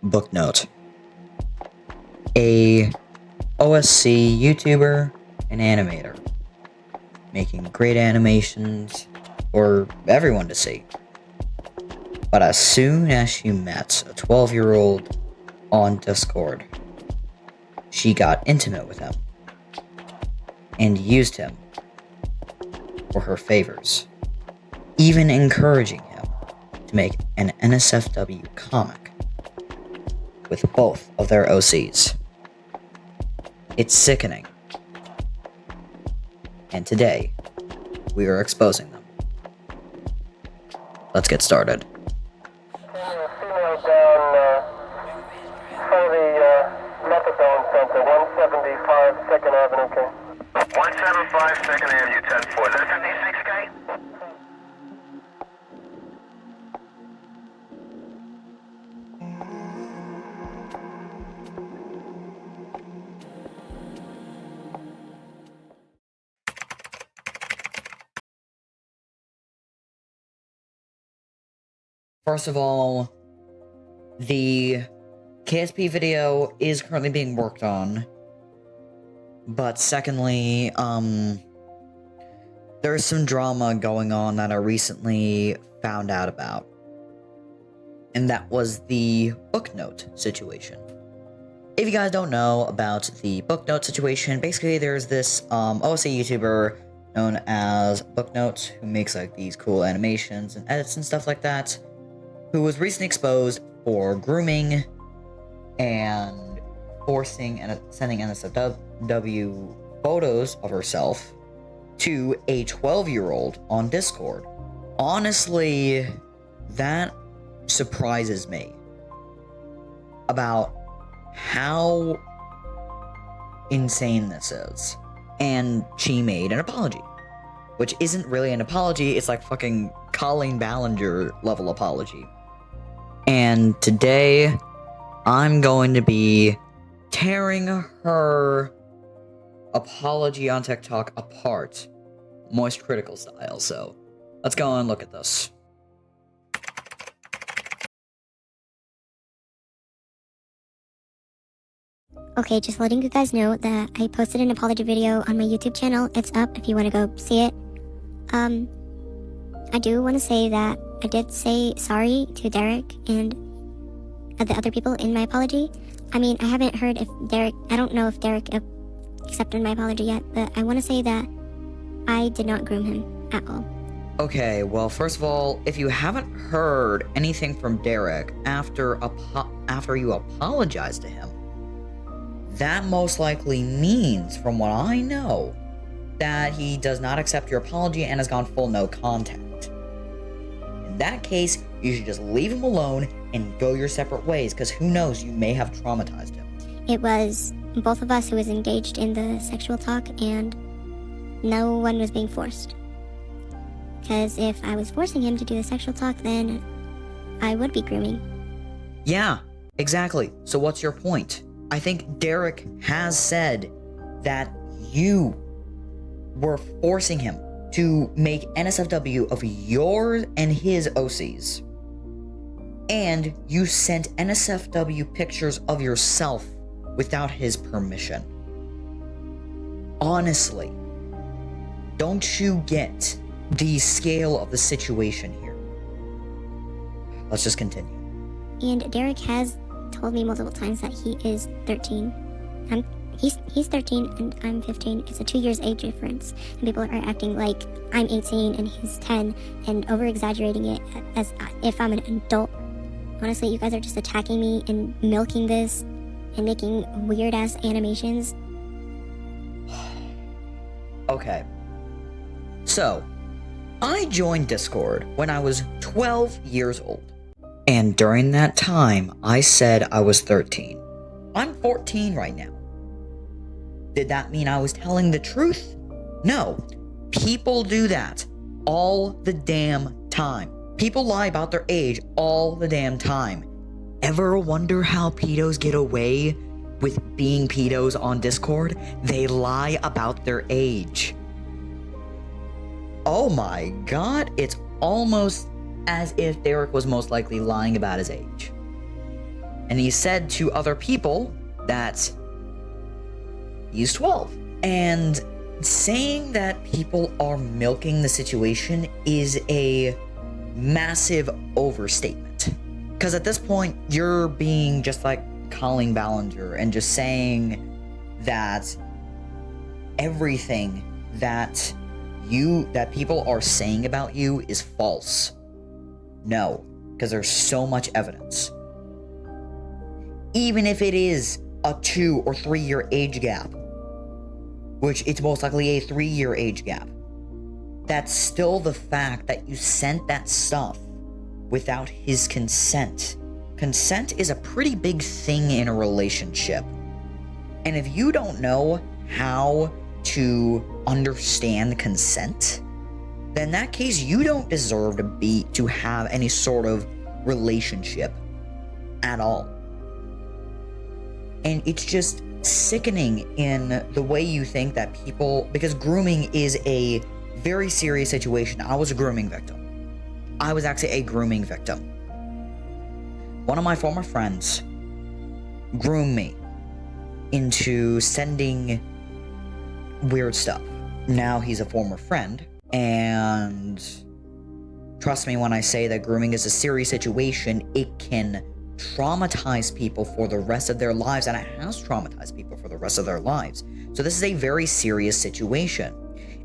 Booknote, a OSC YouTuber and animator, making great animations for everyone to see. But as soon as she met a 12-year-old on Discord, she got intimate with him and used him for her favors, even encouraging him to make an NSFW comic with both of their OCs. It's sickening. And today, we are exposing them. Let's get started. Female down for the methadone center, 175 2nd Avenue, K. 175 2nd Avenue, 10-4. Is that 56K? First of all, the KSP video is currently being worked on. But secondly, there's some drama going on that I recently found out about. And that was the Booknote situation. If you guys don't know about the Booknote situation, basically there's this OSC YouTuber known as Booknote who makes like these cool animations and edits and stuff like that, who was recently exposed for grooming and forcing and sending NSFW photos of herself to a 12-year-old on Discord. Honestly, that surprises me about how insane this is. And she made an apology, which isn't really an apology, it's like fucking Colleen Ballinger level apology. And today, I'm going to be tearing her apology on TikTok apart, Moist Critical style, so let's go and look at this. Okay, just letting you guys know that I posted an apology video on my YouTube channel. It's up if you want to go see it. I do want to say that I did say sorry to Derek and the other people in my apology. I mean, I haven't heard if I don't know if Derek accepted my apology yet, but I want to say that I did not groom him at all. Okay, well, first of all, if you haven't heard anything from Derek after you apologized to him, that most likely means, from what I know, that he does not accept your apology and has gone full no contact. In that case, you should just leave him alone and go your separate ways, because who knows, you may have traumatized him. It was both of us who was engaged in the sexual talk, and no one was being forced. Because if I was forcing him to do the sexual talk, then I would be grooming. Yeah, exactly. So what's your point? I think Derek has said that you were forcing him to make NSFW of yours and his OCs. And you sent NSFW pictures of yourself without his permission. Honestly, don't you get the scale of the situation here? Let's just continue. And Derek has told me multiple times that he is 13. He's 13 and I'm 15. It's a 2 years age difference, and people are acting like I'm 18 and he's 10 and over exaggerating it as if I'm an adult. Honestly, you guys are just attacking me and milking this and making weird ass animations. Okay. So, I joined Discord when I was 12 years old. And during that time, I said I was 13. I'm 14 right now. Did that mean I was telling the truth? No. People do that all the damn time. People lie about their age all the damn time. Ever wonder how pedos get away with being pedos on Discord? They lie about their age. Oh my god, it's almost as if Derek was most likely lying about his age. And he said to other people that he's 12. And saying that people are milking the situation is a massive overstatement. Because at this point, you're being just like Colleen Ballinger and just saying that everything that people are saying about you is false. No, because there's so much evidence. Even if it is a 2 or 3 year age gap, which it's most likely a 3-year age gap, that's still the fact that you sent that stuff without his consent. Consent is a pretty big thing in a relationship. And if you don't know how to understand consent, then in that case, you don't deserve to have any sort of relationship at all. And it's just sickening in the way you think that people, because grooming is a very serious situation. I was a grooming victim. I was actually a grooming victim. One of my former friends groomed me into sending weird stuff. Now he's a former friend, and trust me when I say that grooming is a serious situation. It can traumatize people for the rest of their lives, and it has traumatized people for the rest of their lives. So this is a very serious situation.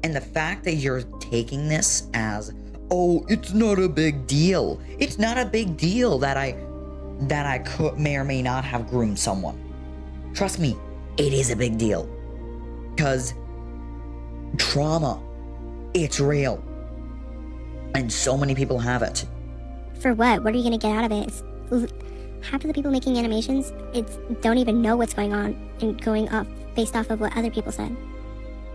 And the fact that you're taking this as, oh, it's not a big deal. It's not a big deal that I may or may not have groomed someone. Trust me, it is a big deal. Because trauma, it's real. And so many people have it. For what? What are you going to get out of it? Half of the people making animations, don't even know what's going on and going off based off of what other people said.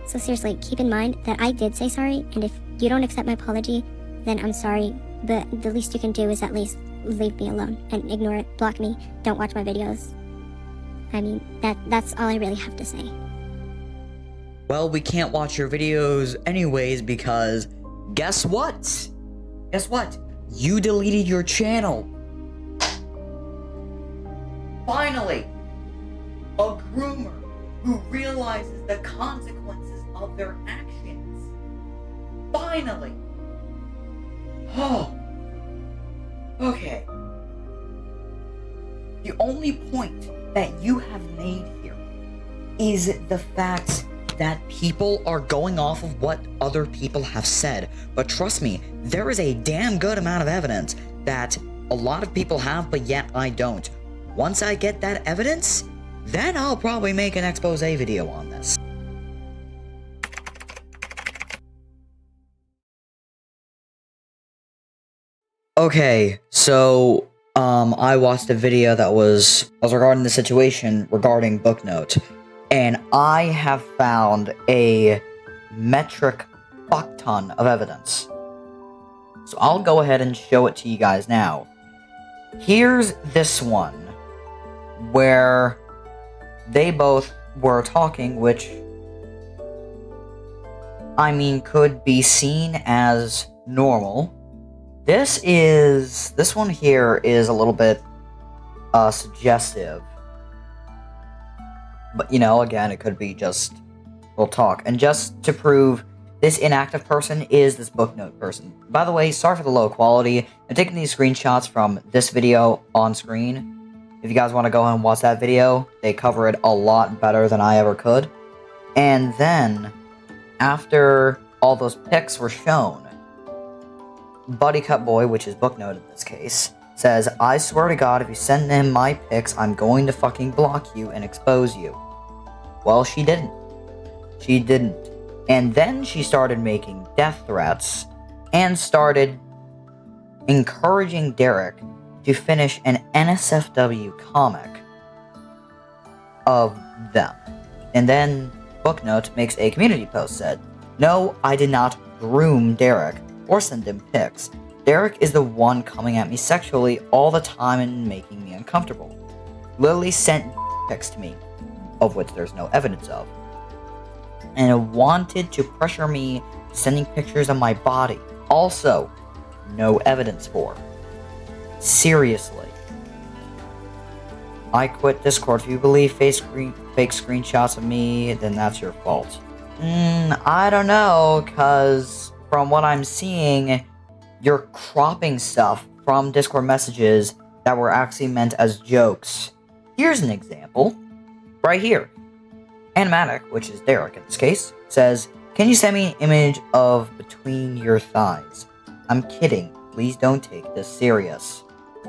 So seriously, keep in mind that I did say sorry, and if you don't accept my apology, then I'm sorry, but the least you can do is at least leave me alone and ignore it, block me, don't watch my videos. I mean, that's all I really have to say. Well, we can't watch your videos anyways because guess what? Guess what? You deleted your channel. Finally, a groomer who realizes the consequences of their actions. Finally. Oh. Okay. The only point that you have made here is the fact that people are going off of what other people have said. But trust me, there is a damn good amount of evidence that a lot of people have, but yet I don't. Once I get that evidence, then I'll probably make an expose video on this. Okay, so I watched a video that was regarding the situation regarding Booknote, and I have found a metric fuck ton of evidence. So I'll go ahead and show it to you guys now. Here's this one, where they both were talking, which, I mean, could be seen as normal. This one here is a little bit suggestive. But, you know, again, it could be just we'll talk. And just to prove this inactive person is this Booknote person. By the way, sorry for the low quality. I'm taking these screenshots from this video on screen. If you guys want to go ahead and watch that video, they cover it a lot better than I ever could. And then, after all those pics were shown, Buddy Cut Boy, which is Booknote in this case, says, I swear to God, if you send him my pics, I'm going to fucking block you and expose you. Well, she didn't. She didn't. And then she started making death threats and started encouraging Derek to finish an NSFW comic of them. And then Booknote makes a community post said, no, I did not groom Derek or send him pics. Derek is the one coming at me sexually all the time and making me uncomfortable. Lily sent pics to me, of which there's no evidence of, and wanted to pressure me sending pictures of my body. Also, no evidence for. Seriously. I quit Discord. If you believe fake screenshots of me, then that's your fault. I don't know, cause from what I'm seeing, you're cropping stuff from Discord messages that were actually meant as jokes. Here's an example. Right here. Animatic, which is Derek in this case, says, "Can you send me an image of between your thighs? I'm kidding. Please don't take this serious."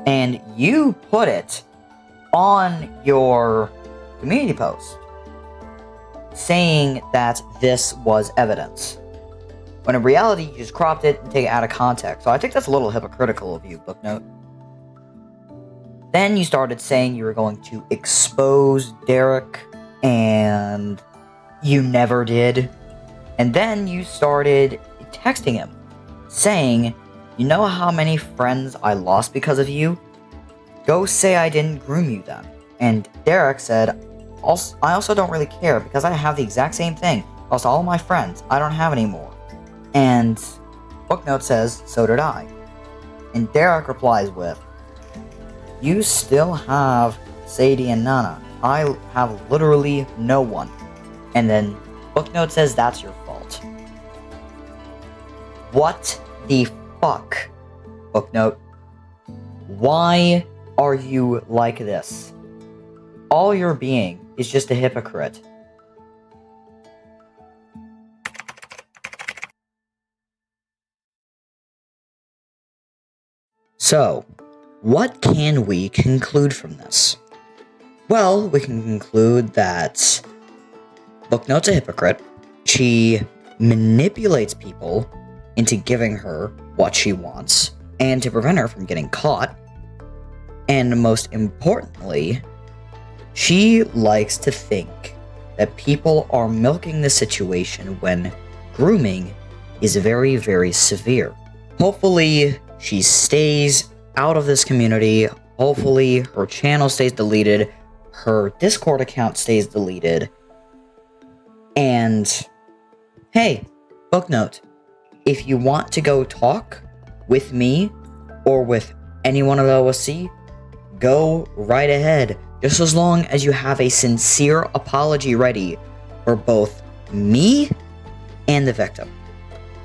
And you put it on your community post, saying that this was evidence. When in reality, you just cropped it and take it out of context. So I think that's a little hypocritical of you, Booknote. Then you started saying you were going to expose Derek, and you never did. And then you started texting him, saying, "You know how many friends I lost because of you? Go say I didn't groom you then." And Derek said, "I also don't really care because I have the exact same thing. Lost all my friends. I don't have any more." And Booknote says, "So did I." And Derek replies with, "You still have Sadie and Nana. I have literally no one." And then Booknote says that's your fault. What the fuck, Booknote? Why are you like this? All you're being is just a hypocrite. So, what can we conclude from this? Well, we can conclude that Booknote's a hypocrite. She manipulates people into giving her what she wants, and to prevent her from getting caught. And most importantly, she likes to think that people are milking the situation when grooming is very, very severe. Hopefully, she stays out of this community. Hopefully, her channel stays deleted. Her Discord account stays deleted. And, hey, Booknote, if you want to go talk with me or with anyone of the OSC, go right ahead. Just as long as you have a sincere apology ready for both me and the victim.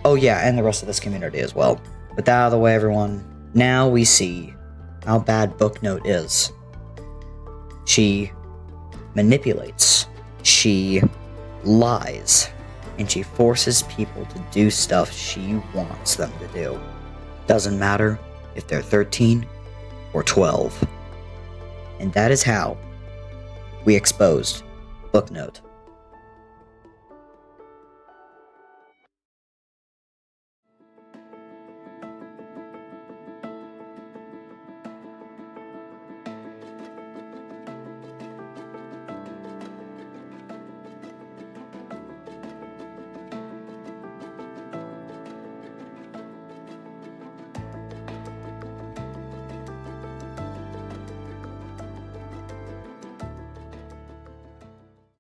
Oh yeah, and the rest of this community as well. With that out of the way, everyone, now we see how bad Booknote is. She manipulates, she lies, and she forces people to do stuff she wants them to do. Doesn't matter if they're 13 or 12. And that is how we exposed Booknote.